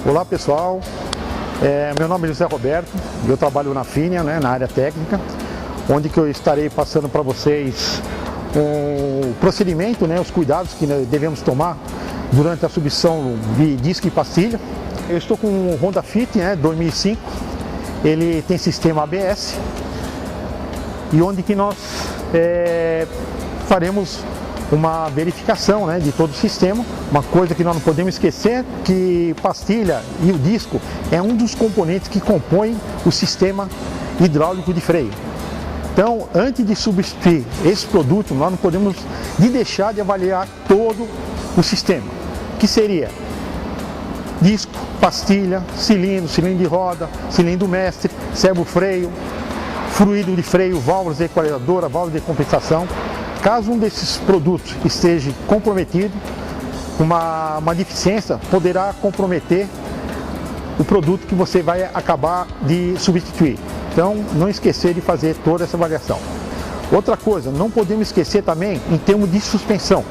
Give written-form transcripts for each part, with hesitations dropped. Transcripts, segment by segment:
Olá pessoal, meu nome é José Roberto, eu trabalho na Finia, na área técnica, onde que eu estarei passando para vocês o procedimento, os cuidados que devemos tomar durante a substituição de disco e pastilha. Eu estou com o Honda Fit 2005, ele tem sistema ABS e onde que nós faremos uma verificação de todo o sistema. Uma coisa que nós não podemos esquecer, que pastilha e o disco é um dos componentes que compõem o sistema hidráulico de freio. Então, antes de substituir esse produto, nós não podemos deixar de avaliar todo o sistema, que seria disco, pastilha, cilindro de roda, cilindro mestre, servo-freio, fluido de freio, válvulas de equalizadora, válvula de compensação. Caso um desses produtos esteja comprometido, uma deficiência poderá comprometer o produto que você vai acabar de substituir. Então, não esquecer de fazer toda essa avaliação. Outra coisa, não podemos esquecer também em termos de suspensão.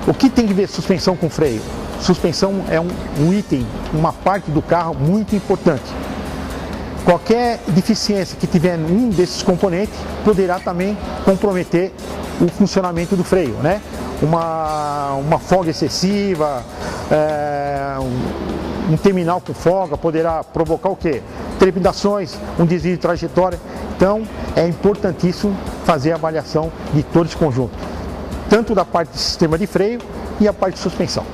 O que tem que ver suspensão com freio? Suspensão é um item, uma parte do carro muito importante. Qualquer deficiência que tiver em um desses componentes poderá também comprometer o funcionamento do freio, Uma folga excessiva, um terminal com folga poderá provocar o quê? Trepidações, um desvio de trajetória. Então é importantíssimo fazer a avaliação de todo esse conjunto, tanto da parte do sistema de freio e a parte de suspensão.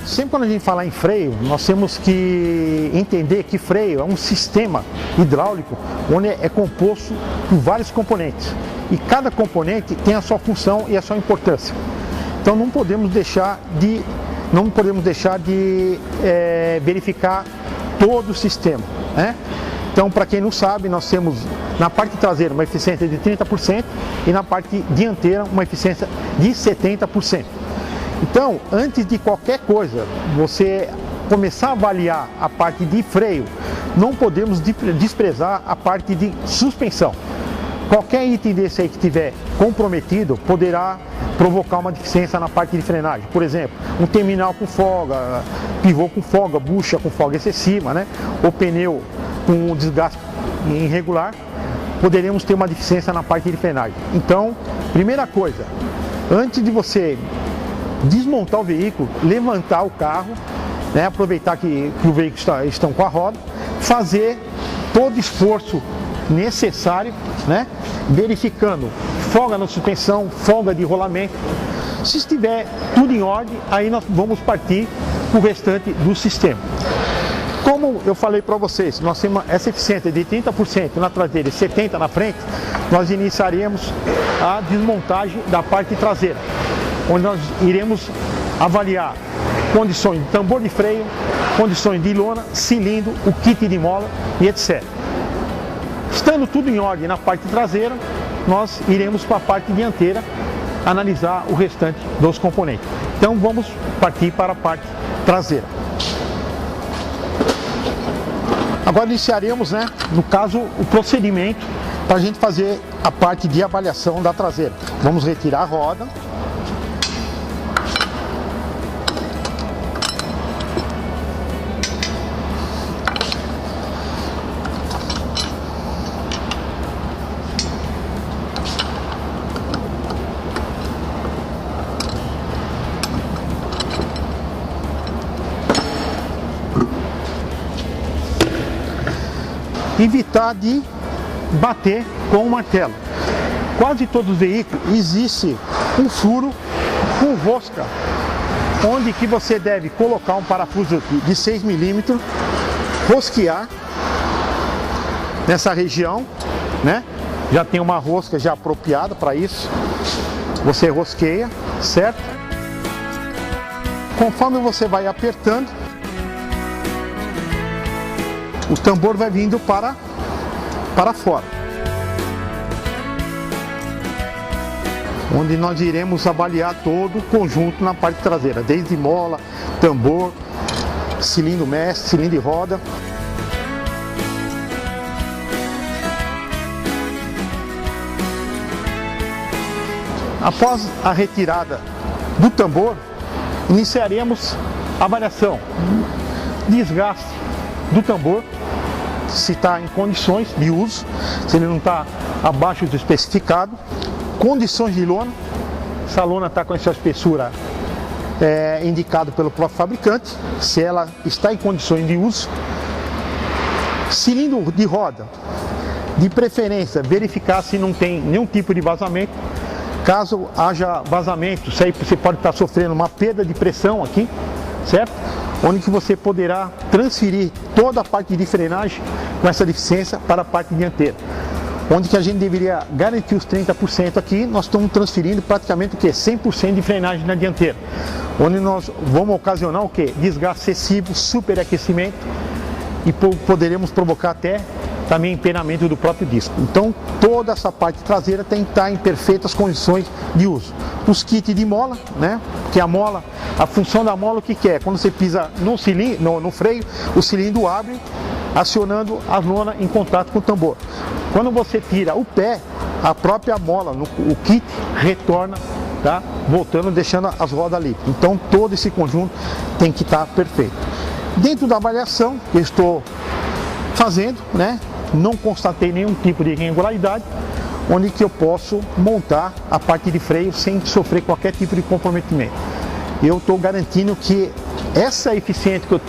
Sempre quando a gente falar em freio, nós temos que entender que freio é um sistema hidráulico onde é composto por vários componentes. E cada componente tem a sua função e a sua importância. Então não podemos deixar de verificar todo o sistema. Então, para quem não sabe, nós temos na parte traseira uma eficiência de 30% e na parte dianteira uma eficiência de 70%. Então, antes de qualquer coisa, você começar a avaliar a parte de freio, não podemos desprezar a parte de suspensão. Qualquer item desse aí que estiver comprometido poderá provocar uma deficiência na parte de frenagem. Por exemplo, um terminal com folga, pivô com folga, bucha com folga excessiva, ou pneu com desgaste irregular, poderemos ter uma deficiência na parte de frenagem. Então, primeira coisa, antes de você desmontar o veículo, levantar o carro, aproveitar que o veículo está com a roda, fazer todo o esforço necessário, verificando folga na suspensão, folga de rolamento. Se estiver tudo em ordem, aí nós vamos partir para o restante do sistema. Como eu falei para vocês, nós temos essa eficiência de 30% na traseira e 70% na frente, nós iniciaremos a desmontagem da parte traseira, onde nós iremos avaliar condições de tambor de freio, condições de lona, cilindro, o kit de mola e etc. Estando tudo em ordem na parte traseira, nós iremos para a parte dianteira analisar o restante dos componentes. Então vamos partir para a parte traseira. Agora iniciaremos, no caso, o procedimento para a gente fazer a parte de avaliação da traseira. Vamos retirar a roda. Evitar de bater com o martelo. Quase todos os veículos existe um furo com rosca, onde que você deve colocar um parafuso de 6 milímetros, rosquear nessa região, Já tem uma rosca já apropriada para isso. Você rosqueia, certo? Conforme você vai apertando, o tambor vai vindo para fora, onde nós iremos avaliar todo o conjunto na parte traseira, desde mola, tambor, cilindro mestre, cilindro de roda. Após a retirada do tambor, iniciaremos a avaliação. Desgaste do tambor, se está em condições de uso, se ele não está abaixo do especificado. Condições de lona, se a lona está com essa espessura indicado pelo próprio fabricante, se ela está em condições de uso. Cilindro de roda, de preferência verificar se não tem nenhum tipo de vazamento. Caso haja vazamento, você pode estar sofrendo uma perda de pressão aqui, certo? Onde que você poderá transferir toda a parte de frenagem com essa deficiência para a parte dianteira. Onde que a gente deveria garantir os 30% aqui, nós estamos transferindo praticamente o que? 100% de frenagem na dianteira. Onde nós vamos ocasionar o que? Desgaste excessivo, superaquecimento e poderemos provocar até também empenamento do próprio disco. Então toda essa parte traseira tem que estar em perfeitas condições de uso. Os kits de mola, né? Que a mola, a função da mola o que é? Quando você pisa no cilindro, no freio, o cilindro abre, acionando a lona em contato com o tambor. Quando você tira o pé, a própria mola, o kit retorna, tá? Voltando, deixando as rodas livres. Então todo esse conjunto tem que estar perfeito. Dentro da avaliação que eu estou fazendo, né? Não constatei nenhum tipo de irregularidade, onde que eu posso montar a parte de freio sem sofrer qualquer tipo de comprometimento. Eu estou garantindo que essa eficiência que eu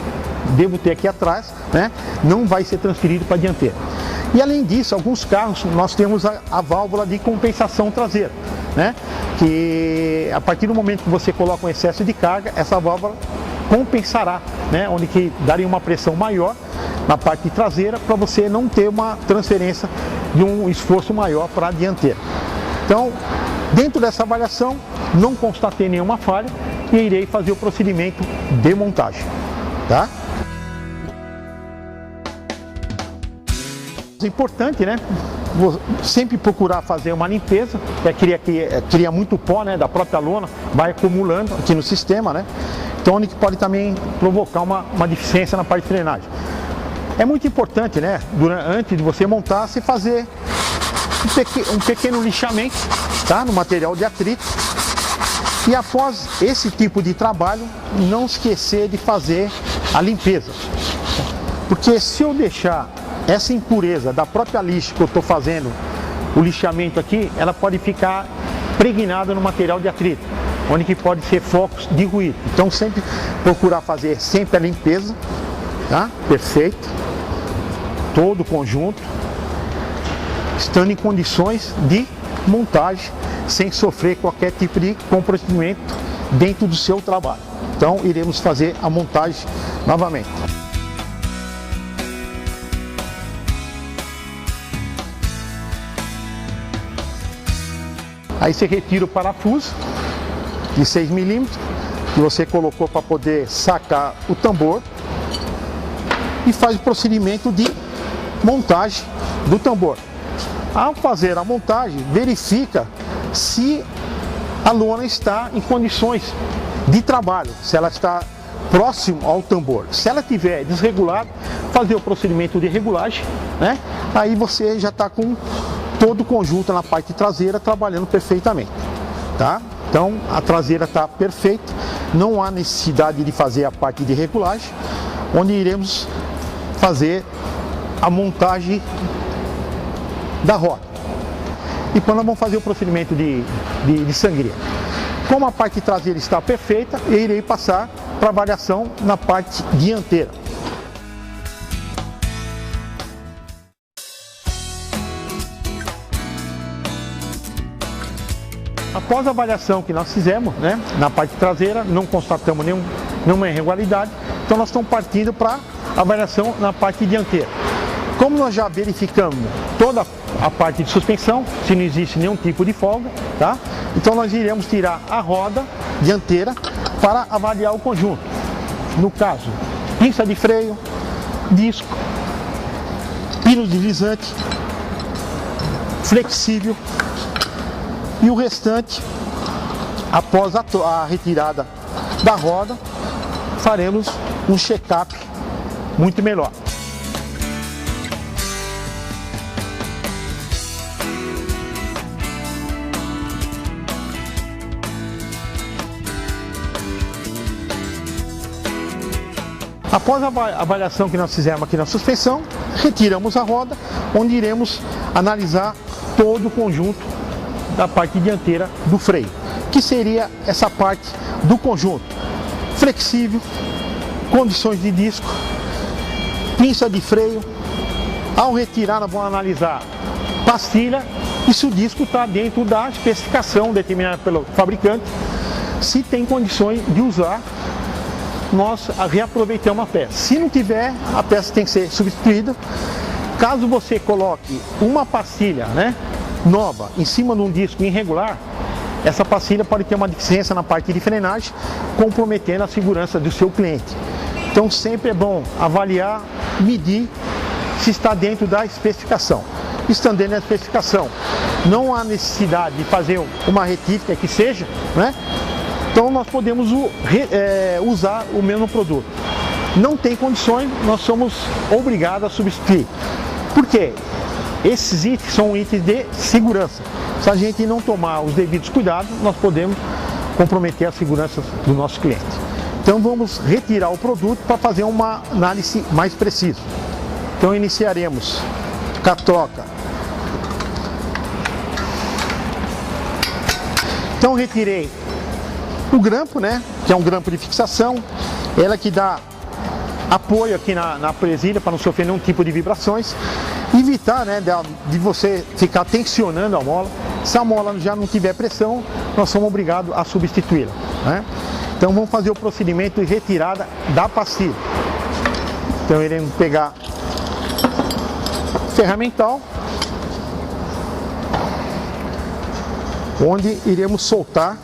devo ter aqui atrás, né, não vai ser transferido para a dianteira. E além disso, alguns carros nós temos a válvula de compensação traseira, né, que a partir do momento que você coloca um excesso de carga, essa válvula compensará, né, onde que daria uma pressão maior na parte traseira para você não ter uma transferência de um esforço maior para a dianteira. Então, dentro dessa avaliação, não constatei nenhuma falha e irei fazer o procedimento de montagem, tá? É importante, né? Vou sempre procurar fazer uma limpeza, cria muito pó, né, da própria lona, vai acumulando aqui no sistema, né? Então, onde que pode também provocar uma deficiência na parte de frenagem. É muito importante, né, antes de você montar, você fazer um pequeno lixamento, tá, no material de atrito. E após esse tipo de trabalho, não esquecer de fazer a limpeza. Porque se eu deixar essa impureza da própria lixa que eu estou fazendo, o lixamento aqui, ela pode ficar pregnada no material de atrito, onde que pode ser focos de ruído. Então sempre procurar fazer sempre a limpeza, tá? Perfeito. Todo o conjunto, estando em condições de montagem, sem sofrer qualquer tipo de comprometimento dentro do seu trabalho. Então iremos fazer a montagem novamente. Aí você retira o parafuso de 6 mm que você colocou para poder sacar o tambor e faz o procedimento de montagem do tambor. Ao fazer a montagem, verifica se a lona está em condições de trabalho, se ela está próximo ao tambor. Se ela estiver desregulada, fazer o procedimento de regulagem, né? Aí você já está com todo o conjunto na parte traseira trabalhando perfeitamente, tá? Então a traseira está perfeita, não há necessidade de fazer a parte de regulagem, onde iremos fazer a montagem da roda. E quando nós vamos fazer o procedimento de sangria. Como a parte traseira está perfeita, eu irei passar para avaliação na parte dianteira. Após a avaliação que nós fizemos, né, na parte traseira, não constatamos nenhuma irregularidade, então nós estamos partindo para a avaliação na parte dianteira. Como nós já verificamos toda a parte de suspensão, se não existe nenhum tipo de folga, tá? Então nós iremos tirar a roda dianteira para avaliar o conjunto. No caso, pinça de freio, disco, pino deslizante, flexível e o restante, após a retirada da roda, faremos um check-up muito melhor. Após a avaliação que nós fizemos aqui na suspensão, retiramos a roda, onde iremos analisar todo o conjunto da parte dianteira do freio, que seria essa parte do conjunto flexível, condições de disco, pinça de freio. Ao retirar, nós vamos analisar pastilha e se o disco está dentro da especificação determinada pelo fabricante. Se tem condições de usar, nós reaproveitamos a peça. Se não tiver, a peça tem que ser substituída. Caso você coloque uma pastilha, né, nova em cima de um disco irregular, essa pastilha pode ter uma deficiência na parte de frenagem, comprometendo a segurança do seu cliente. Então sempre é bom avaliar, medir se está dentro da especificação. Estando dentro da especificação, não há necessidade de fazer uma retífica que seja, né? Então nós podemos usar o mesmo produto. Não tem condições, nós somos obrigados a substituir. Por quê? Esses itens são itens de segurança. Se a gente não tomar os devidos cuidados, nós podemos comprometer a segurança do nosso cliente. Então vamos retirar o produto para fazer uma análise mais precisa. Então iniciaremos com a troca. Então retirei o grampo, né, que é um grampo de fixação, ela que dá apoio aqui na presilha para não sofrer nenhum tipo de vibrações, evitar, né, de você ficar tensionando a mola. Se a mola já não tiver pressão, nós somos obrigados a substituí-la, né? Então vamos fazer o procedimento de retirada da pastilha. Então iremos pegar ferramental, onde iremos soltar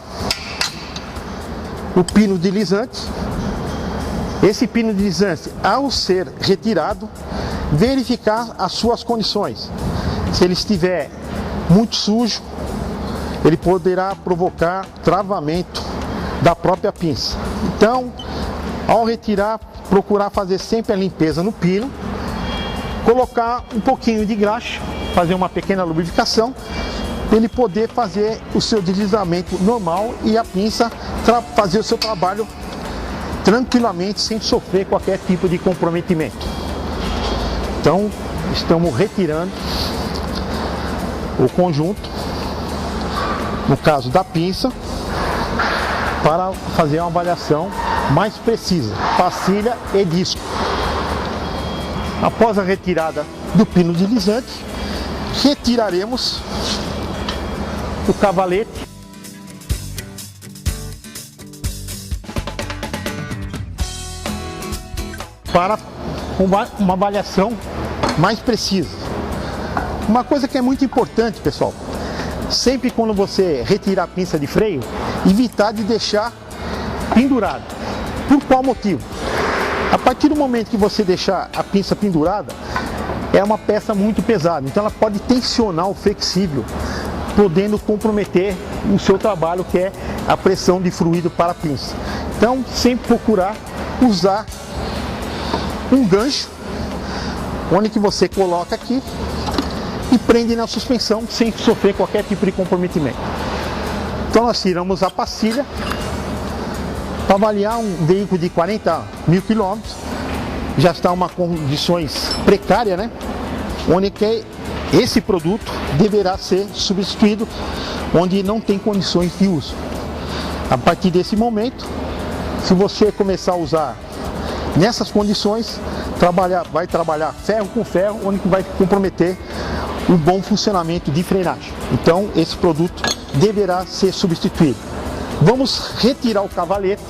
o pino deslizante. Esse pino deslizante, ao ser retirado, verificar as suas condições. Se ele estiver muito sujo, ele poderá provocar travamento da própria pinça. Então, ao retirar, procurar fazer sempre a limpeza no pino, colocar um pouquinho de graxa, fazer uma pequena lubrificação, para ele poder fazer o seu deslizamento normal e a pinça fazer o seu trabalho tranquilamente, sem sofrer qualquer tipo de comprometimento. Então, estamos retirando o conjunto, no caso da pinça, para fazer uma avaliação mais precisa, pastilha e disco. Após a retirada do pino deslizante, retiraremos o cavalete para uma avaliação mais precisa. Uma coisa que é muito importante, pessoal, sempre quando você retirar a pinça de freio, evitar de deixar pendurado. Por qual motivo? A partir do momento que você deixar a pinça pendurada, é uma peça muito pesada, então ela pode tensionar o flexível, podendo comprometer o seu trabalho, que é a pressão de fluido para a pinça. Então, sempre procurar usar um gancho, onde que você coloca aqui e prende na suspensão sem sofrer qualquer tipo de comprometimento. Então nós tiramos a pastilha para avaliar um veículo de 40 mil quilômetros, já está uma condições precárias, né? Onde que esse produto deverá ser substituído, onde não tem condições de uso. A partir desse momento, se você começar a usar nessas condições, vai trabalhar ferro com ferro, onde vai comprometer o bom funcionamento de frenagem. Então esse produto deverá ser substituído. Vamos retirar o cavalete.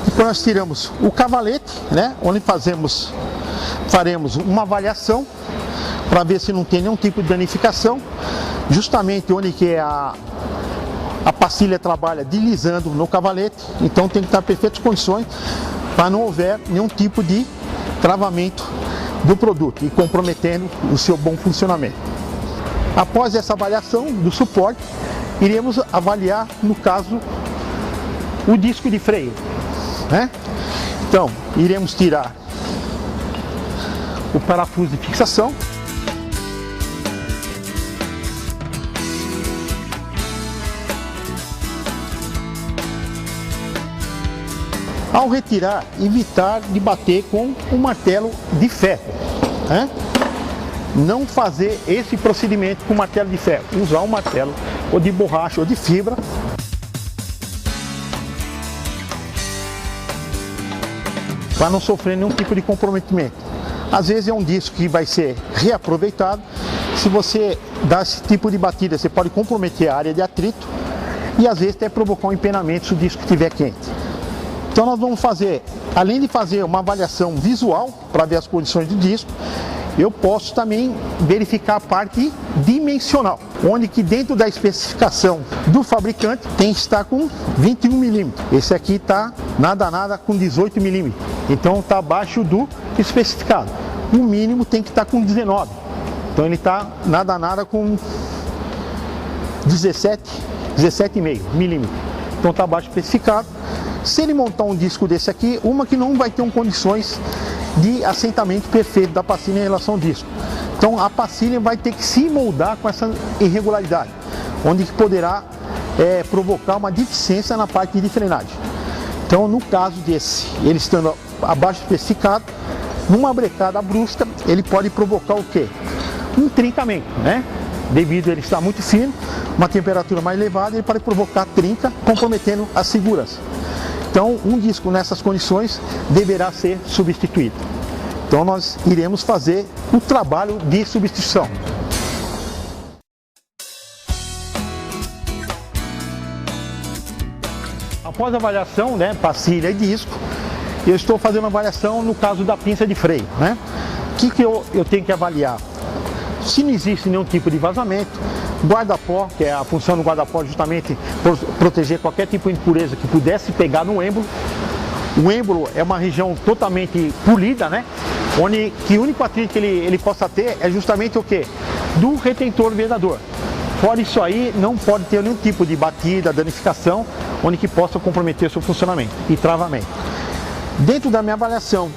Então nós tiramos o cavalete, né, onde faremos uma avaliação para ver se não tem nenhum tipo de danificação, justamente onde que a pastilha trabalha deslizando no cavalete, então tem que estar em perfeitas condições para não haver nenhum tipo de travamento do produto e comprometendo o seu bom funcionamento. Após essa avaliação do suporte, iremos avaliar, no caso, o disco de freio, né? Então, iremos tirar o parafuso de fixação. Ao retirar, evitar de bater com um martelo de ferro, né? Não fazer esse procedimento com martelo de ferro, usar um martelo ou de borracha ou de fibra. Para não sofrer nenhum tipo de comprometimento. Às vezes é um disco que vai ser reaproveitado. Se você dá esse tipo de batida, você pode comprometer a área de atrito e às vezes até provocar um empenamento se o disco estiver quente. Então nós vamos fazer, além de fazer uma avaliação visual para ver as condições do disco, eu posso também verificar a parte dimensional, onde que dentro da especificação do fabricante tem que estar com 21 milímetros. Esse aqui está nada com 18 milímetros, então está abaixo do especificado. O mínimo tem que estar com 19, então ele está nada com 17,5 milímetros, então está abaixo do especificado. Se ele montar um disco desse aqui, uma que não vai ter condições de assentamento perfeito da pastilha em relação ao disco. Então a pastilha vai ter que se moldar com essa irregularidade, onde poderá provocar uma deficiência na parte de frenagem. Então no caso desse, ele estando abaixo do especificado, numa brecada brusca, ele pode provocar o quê? Um trincamento, né? Devido a ele estar muito fino, uma temperatura mais elevada, ele pode provocar trinca, comprometendo a segurança. Então, um disco nessas condições deverá ser substituído. Então, nós iremos fazer o trabalho de substituição. Após a avaliação, né, pastilha e disco, eu estou fazendo uma avaliação no caso da pinça de freio, né? O que eu tenho que avaliar? Se não existe nenhum tipo de vazamento, guarda-pó, que é a função do guarda-pó justamente proteger qualquer tipo de impureza que pudesse pegar no êmbolo. O êmbolo é uma região totalmente polida, né? Onde que o único atrito que ele possa ter é justamente o que? Do retentor vedador. Fora isso aí, não pode ter nenhum tipo de batida, danificação, onde que possa comprometer seu funcionamento e travamento. Dentro da minha avaliação,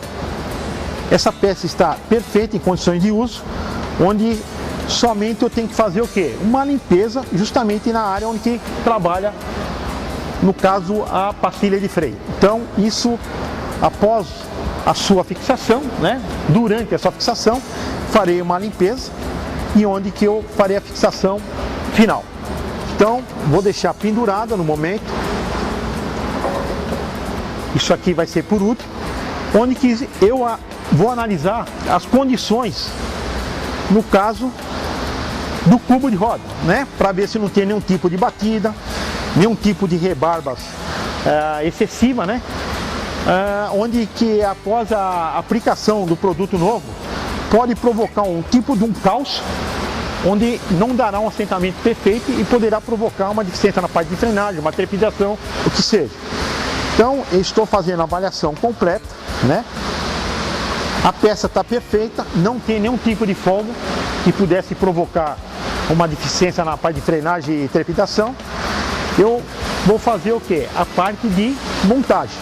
essa peça está perfeita em condições de uso, onde somente eu tenho que fazer o quê? Uma limpeza justamente na área onde que trabalha, no caso, a pastilha de freio. Então, isso após a sua fixação, né? Durante a sua fixação, farei uma limpeza e onde que eu farei a fixação final. Então, vou deixar pendurada no momento. Isso aqui vai ser por último, onde que eu vou analisar as condições, no caso do cubo de roda, né? Para ver se não tem nenhum tipo de batida, nenhum tipo de rebarbas excessiva, né? Onde que após a aplicação do produto novo, pode provocar um tipo de um calço, onde não dará um assentamento perfeito e poderá provocar uma deficiência na parte de frenagem, uma trepidação, o que seja. Então, eu estou fazendo a avaliação completa, né? A peça está perfeita, não tem nenhum tipo de folga que pudesse provocar uma deficiência na parte de frenagem e trepidação. Eu vou fazer o que? A parte de montagem.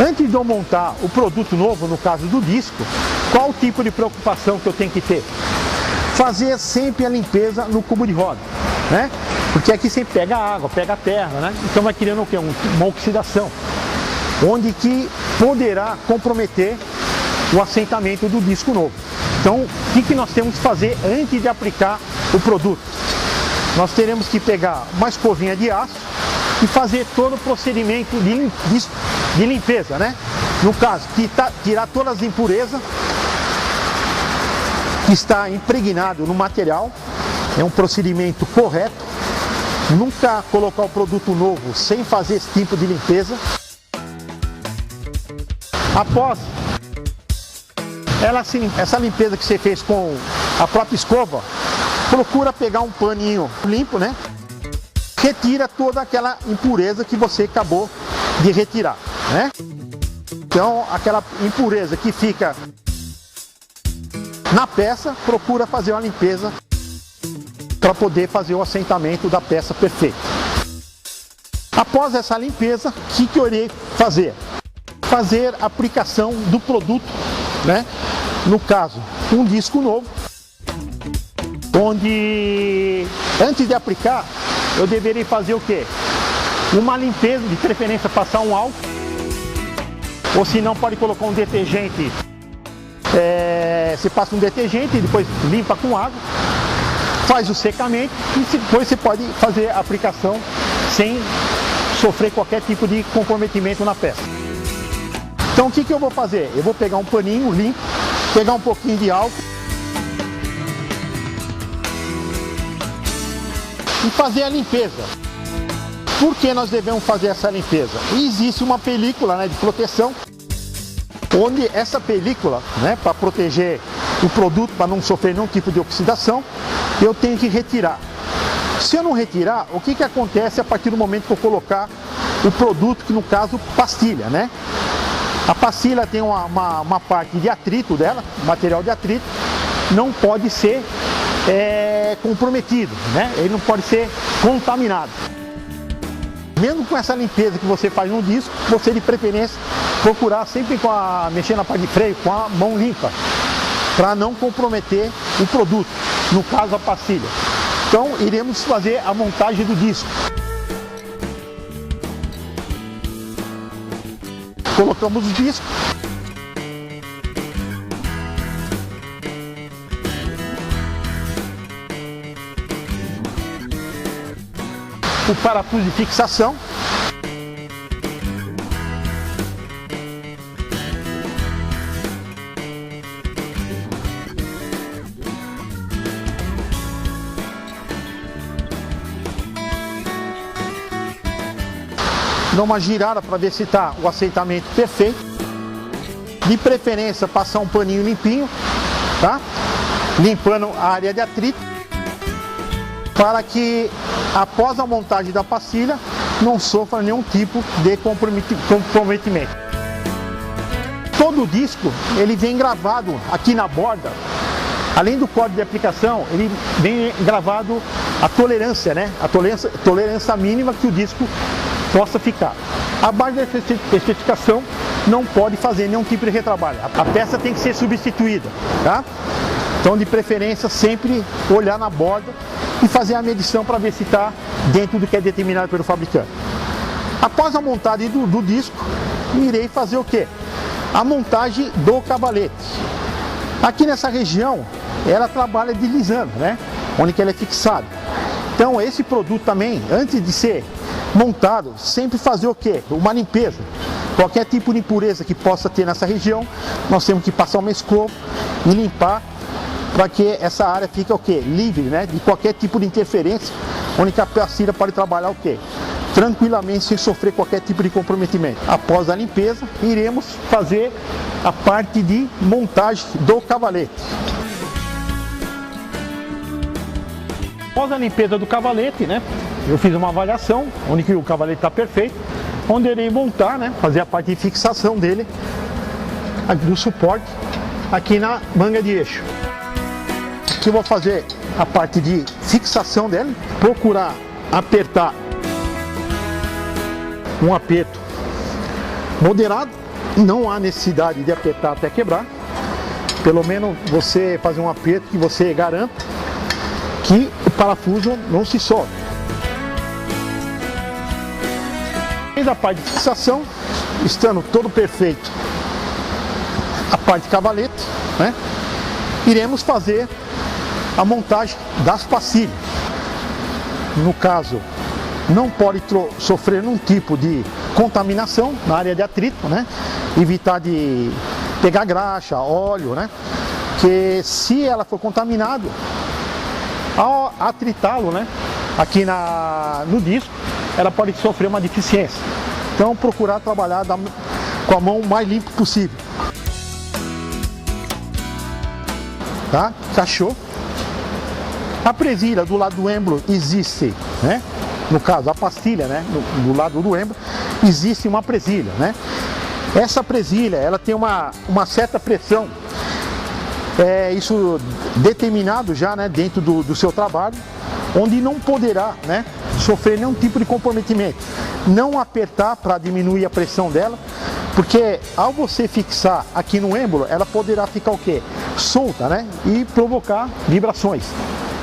Antes de eu montar o produto novo, no caso do disco, qual o tipo de preocupação que eu tenho que ter? Fazer sempre a limpeza no cubo de roda, né? Porque aqui sempre pega água, pega terra, né? Então vai criando o quê? Uma oxidação, onde que poderá comprometer o assentamento do disco novo. Então, o que nós temos que fazer antes de aplicar o produto? Nós teremos que pegar uma escovinha de aço e fazer todo o procedimento de limpeza, né? No caso, tirar todas as impurezas que está impregnado no material. É um procedimento correto. Nunca colocar o produto novo sem fazer esse tipo de limpeza. Após essa limpeza que você fez com a própria escova, procura pegar um paninho limpo, né? Retira toda aquela impureza que você acabou de retirar, né? Então, aquela impureza que fica na peça, procura fazer uma limpeza para poder fazer o assentamento da peça perfeito. Após essa limpeza, o que eu irei fazer? Fazer a aplicação do produto, né? No caso, um disco novo, onde antes de aplicar, eu deveria fazer o quê? Uma limpeza, de preferência passar um álcool, ou se não pode colocar um detergente, você passa um detergente e depois limpa com água, faz o secamento e depois você pode fazer a aplicação sem sofrer qualquer tipo de comprometimento na peça. Então o que eu vou fazer? Eu vou pegar um paninho limpo, pegar um pouquinho de álcool e fazer a limpeza. Por que nós devemos fazer essa limpeza? Existe uma película, né, de proteção, onde essa película, né, para proteger o produto, para não sofrer nenhum tipo de oxidação, eu tenho que retirar. Se eu não retirar, o que acontece a partir do momento que eu colocar o produto, que no caso pastilha, né? A pastilha tem uma parte de atrito dela, material de atrito, não pode ser comprometido, né? Ele não pode ser contaminado. Mesmo com essa limpeza que você faz no disco, você de preferência procurar sempre mexer na parte de freio com a mão limpa, para não comprometer o produto, no caso a pastilha. Então iremos fazer a montagem do disco. Colocamos o disco. O parafuso de fixação. Dá uma girada para ver se está o aceitamento perfeito. De preferência passar um paninho limpinho, tá? Limpando a área de atrito, para que após a montagem da pastilha não sofra nenhum tipo de comprometimento. Todo o disco ele vem gravado aqui na borda, além do código de aplicação, ele vem gravado a tolerância, né? A tolerância mínima que o disco possa ficar. Abaixo dessa especificação não pode fazer nenhum tipo de retrabalho. A peça tem que ser substituída, tá? Então de preferência sempre olhar na borda e fazer a medição para ver se está dentro do que é determinado pelo fabricante. Após a montagem do disco, irei fazer o que? A montagem do cavalete. Aqui nessa região ela trabalha deslizando, né? Onde que ela é fixada. Então esse produto também, antes de ser montado, sempre fazer o que? Uma limpeza. Qualquer tipo de impureza que possa ter nessa região, nós temos que passar uma escova e limpar, para que essa área fique o que? Livre, né? De qualquer tipo de interferência, onde a pastilha pode trabalhar o que? Tranquilamente, sem sofrer qualquer tipo de comprometimento. Após a limpeza, iremos fazer a parte de montagem do cavalete. Após a limpeza do cavalete, né? Eu fiz uma avaliação, onde que o cavalete está perfeito, onde eu irei montar, né? Fazer a parte de fixação dele, do suporte, aqui na manga de eixo. Aqui eu vou fazer a parte de fixação dele, procurar apertar um aperto moderado, não há necessidade de apertar até quebrar, pelo menos você fazer um aperto que você garanta que o parafuso não se solta. Desde a parte de fixação, estando todo perfeito, a parte de cavalete, né? Iremos fazer a montagem das pastilhas. No caso, não pode sofrer nenhum tipo de contaminação na área de atrito, né? Evitar de pegar graxa, óleo, né? Que se ela for contaminada, ao atritá-lo, né? Aqui no disco, ela pode sofrer uma deficiência. Então procurar trabalhar com a mão o mais limpa possível. Tá? Encaixou. A presilha do lado do êmbolo existe, né? No caso, a pastilha, né? Do lado do êmbolo existe uma presilha, né? Essa presilha, ela tem uma certa pressão, isso determinado já, né? Dentro do seu trabalho, onde não poderá, né, sofrer nenhum tipo de comprometimento. Não apertar para diminuir a pressão dela, porque ao você fixar aqui no êmbolo, ela poderá ficar o quê? Solta, né? E provocar vibrações.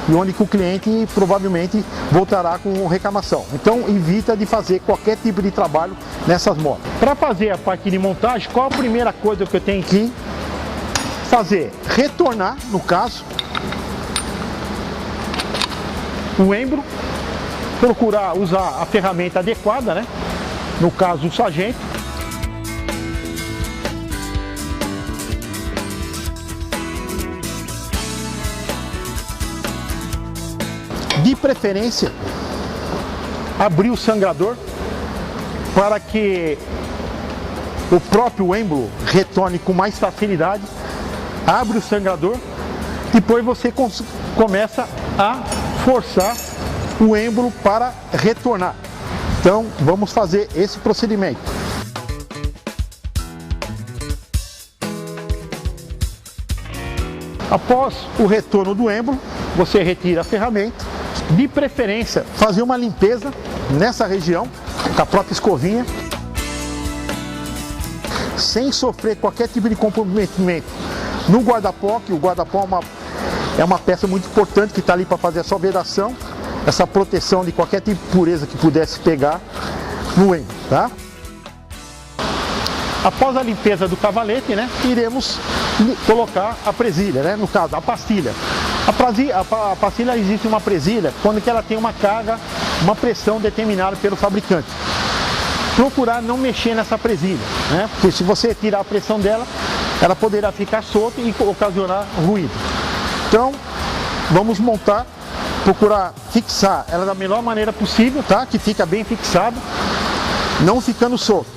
E onde que o cliente provavelmente voltará com reclamação. Então evita de fazer qualquer tipo de trabalho nessas molas. Para fazer a parte de montagem, qual a primeira coisa que eu tenho que fazer? Retornar, no caso, o êmbolo, procurar usar a ferramenta adequada, né? No caso o sargento. De preferência, abrir o sangrador para que o próprio êmbolo retorne com mais facilidade. Abre o sangrador, depois você começa a forçar o êmbolo para retornar. Então vamos fazer esse procedimento. Após o retorno do êmbolo, você retira a ferramenta. De preferência, fazer uma limpeza nessa região com a própria escovinha, sem sofrer qualquer tipo de comprometimento no guarda-pó, que o guarda-pó é uma peça muito importante que está ali para fazer a sua vedação, essa proteção de qualquer tipo de pureza que pudesse pegar no êmbolo, tá? Após a limpeza do cavalete, né, iremos colocar a presilha, né, no caso, a pastilha. A pastilha, existe uma presilha quando que ela tem uma carga, uma pressão determinada pelo fabricante. Procurar não mexer nessa presilha, né, porque se você tirar a pressão dela, ela poderá ficar solta e ocasionar ruído. Então, vamos montar, procurar fixar ela da melhor maneira possível, tá? Que fica bem fixado, não ficando solto.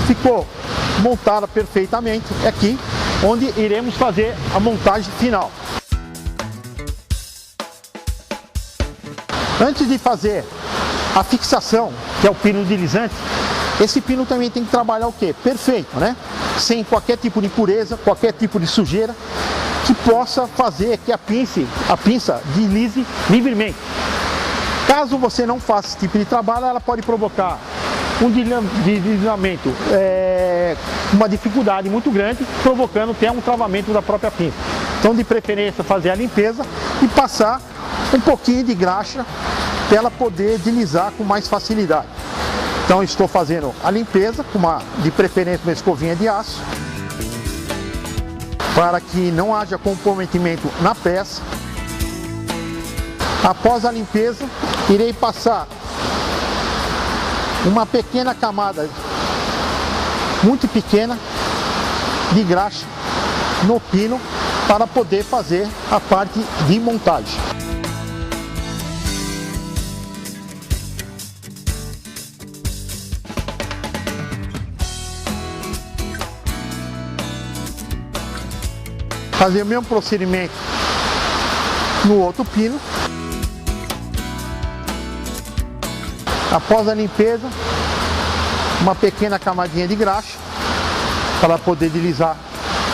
Ficou montada perfeitamente, é aqui onde iremos fazer a montagem final. Antes de fazer a fixação, que é o pino deslizante, esse pino também tem que trabalhar o quê? Perfeito, né? Sem qualquer tipo de impureza, qualquer tipo de sujeira, que possa fazer que a pinça deslize livremente. Caso você não faça esse tipo de trabalho, ela pode provocar um deslizamento, uma dificuldade muito grande, provocando até um travamento da própria pinça. Então, de preferência, fazer a limpeza e passar um pouquinho de graxa para ela poder deslizar com mais facilidade. Então, estou fazendo a limpeza, de preferência uma escovinha de aço, para que não haja comprometimento na peça. Após a limpeza, irei passar uma pequena camada, muito pequena, de graxa no pino para poder fazer a parte de montagem. Fazer o mesmo procedimento no outro pino. Após a limpeza, uma pequena camadinha de graxa para poder deslizar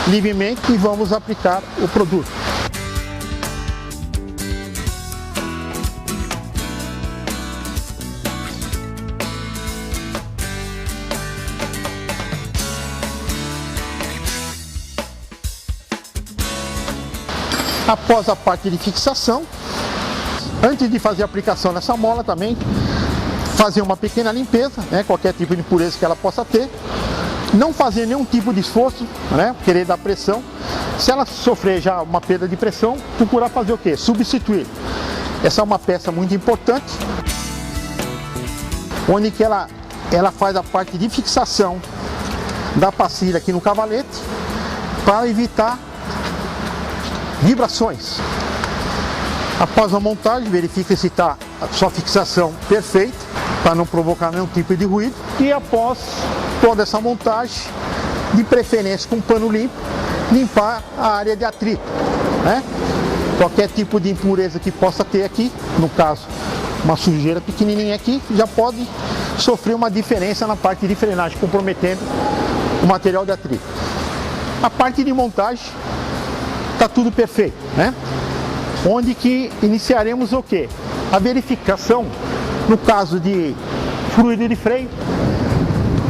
livremente e vamos aplicar o produto. Após a parte de fixação, antes de fazer a aplicação nessa mola também, fazer uma pequena limpeza, né, qualquer tipo de impureza que ela possa ter, não fazer nenhum tipo de esforço, né, querer dar pressão. Se ela sofrer já uma perda de pressão, procurar fazer o quê? Substituir. Essa é uma peça muito importante, onde que ela faz a parte de fixação da pastilha aqui no cavalete, para evitar vibrações. Após a montagem, verifica se está a sua fixação perfeita, para não provocar nenhum tipo de ruído. E após toda essa montagem, de preferência com um pano limpo, limpar a área de atrito, né? Qualquer tipo de impureza que possa ter aqui, no caso uma sujeira pequenininha aqui, já pode sofrer uma diferença na parte de frenagem, comprometendo o material de atrito. A parte de montagem está tudo perfeito, né? Onde que iniciaremos o quê? A verificação no caso de fluido de freio.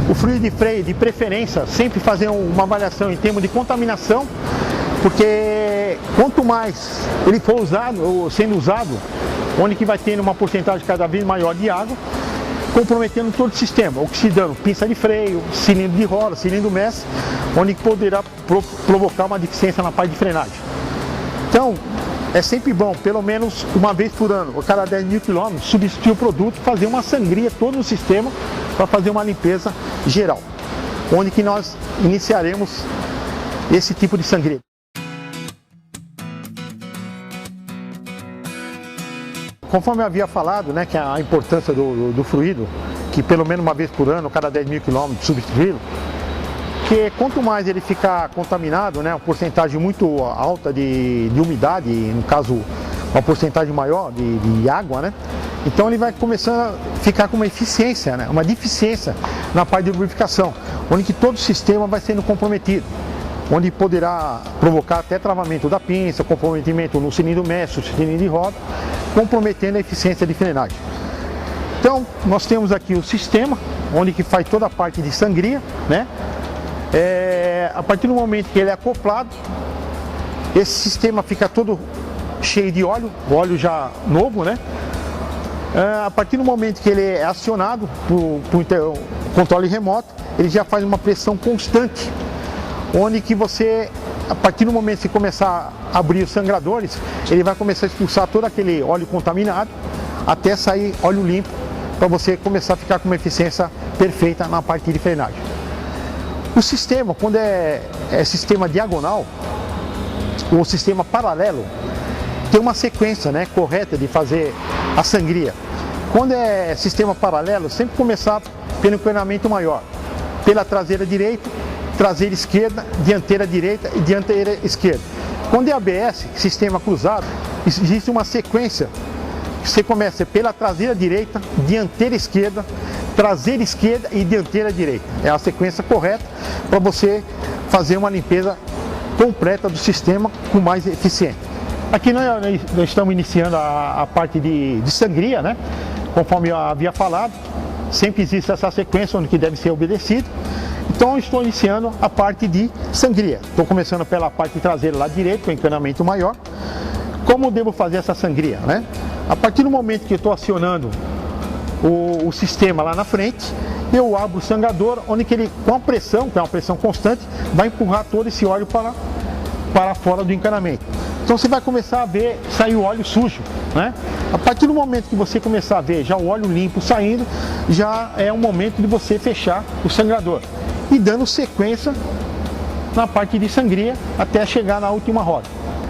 O fluido de freio, de preferência, sempre fazer uma avaliação em termos de contaminação, porque quanto mais ele for usado, ou sendo usado, onde que vai tendo uma porcentagem cada vez maior de água, comprometendo todo o sistema, oxidando pinça de freio, cilindro de roda, cilindro mestre, onde poderá provocar uma deficiência na parte de frenagem. Então, é sempre bom, pelo menos uma vez por ano, a cada 10 mil quilômetros, substituir o produto, fazer uma sangria todo no sistema para fazer uma limpeza geral, onde que nós iniciaremos esse tipo de sangria. Conforme eu havia falado, né, que a importância do fluido, que pelo menos uma vez por ano, cada 10 mil quilômetros, substituí-lo, porque quanto mais ele ficar contaminado, né, uma porcentagem muito alta de umidade, no caso uma porcentagem maior de água, né, então ele vai começando a ficar com uma eficiência, né, uma deficiência na parte de lubrificação, onde que todo o sistema vai sendo comprometido, onde poderá provocar até travamento da pinça, comprometimento no cilindro mestre, cilindro de roda, comprometendo a eficiência de frenagem. Então nós temos aqui o sistema, onde que faz toda a parte de sangria, né? A partir do momento que ele é acoplado, esse sistema fica todo cheio de óleo, óleo já novo, né? A partir do momento que ele é acionado por controle remoto, ele já faz uma pressão constante, onde que você, a partir do momento que começar a abrir os sangradores, ele vai começar a expulsar todo aquele óleo contaminado, até sair óleo limpo, para você começar a ficar com uma eficiência perfeita na parte de frenagem. O sistema, quando é sistema diagonal, ou sistema paralelo, tem uma sequência, né, correta de fazer a sangria. Quando é sistema paralelo, sempre começar pelo empenhamento maior, pela traseira direita, traseira esquerda, dianteira direita e dianteira esquerda. Quando é ABS, sistema cruzado, existe uma sequência. Você começa pela traseira direita, dianteira esquerda, traseira esquerda e dianteira direita. É a sequência correta para você fazer uma limpeza completa do sistema com mais eficiente. Aqui nós estamos iniciando a parte de sangria, né? Conforme eu havia falado, sempre existe essa sequência onde que deve ser obedecido. Então eu estou iniciando a parte de sangria. Estou começando pela parte traseira lá direita, com o encanamento maior. Como eu devo fazer essa sangria, né? A partir do momento que eu estou acionando o sistema lá na frente, eu abro o sangrador, onde que ele, com a pressão, que é uma pressão constante, vai empurrar todo esse óleo para fora do encanamento. Então você vai começar a ver sair o óleo sujo, né? A partir do momento que você começar a ver já o óleo limpo saindo, já é o momento de você fechar o sangrador e dando sequência na parte de sangria até chegar na última roda.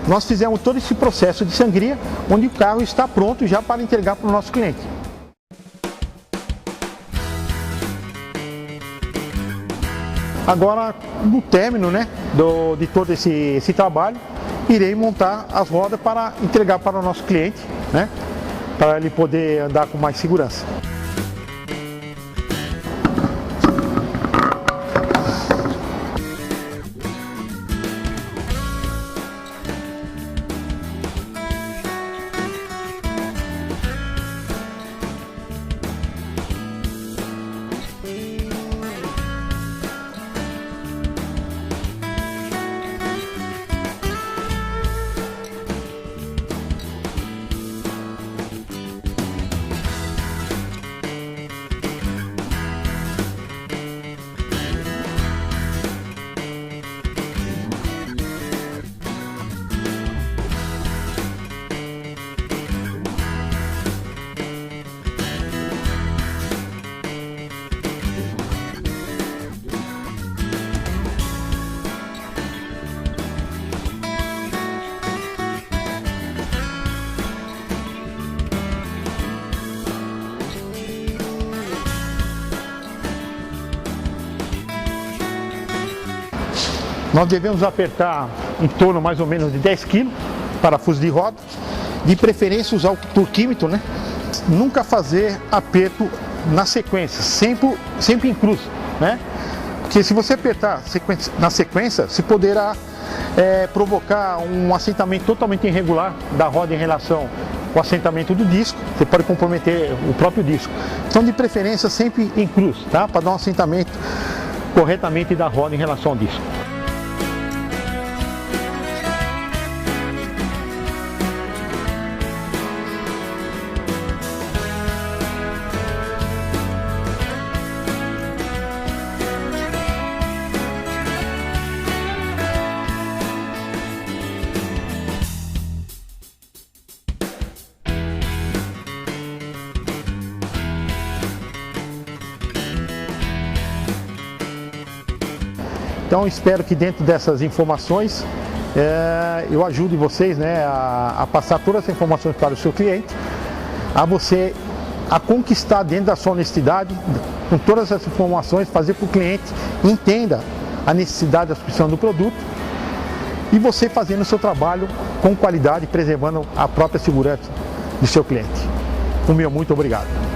Nós fizemos todo esse processo de sangria, onde o carro está pronto já para entregar para o nosso cliente. Agora, no término, né, de todo esse trabalho, irei montar as rodas para entregar para o nosso cliente, né, para ele poder andar com mais segurança. Nós devemos apertar em torno mais ou menos de 10 kg, parafuso de roda, de preferência usar o torquímetro, né? Nunca fazer aperto na sequência, sempre em cruz, né? Porque se você apertar na sequência, você poderá provocar um assentamento totalmente irregular da roda em relação ao assentamento do disco, você pode comprometer o próprio disco. Então, de preferência, sempre em cruz, tá? Para dar um assentamento corretamente da roda em relação ao disco. Então, espero que dentro dessas informações eu ajude vocês, né, a passar todas essas informações para o seu cliente, a conquistar dentro da sua honestidade, com todas essas informações, fazer com que o cliente entenda a necessidade da substituição do produto e você fazendo o seu trabalho com qualidade, preservando a própria segurança do seu cliente. O meu muito obrigado.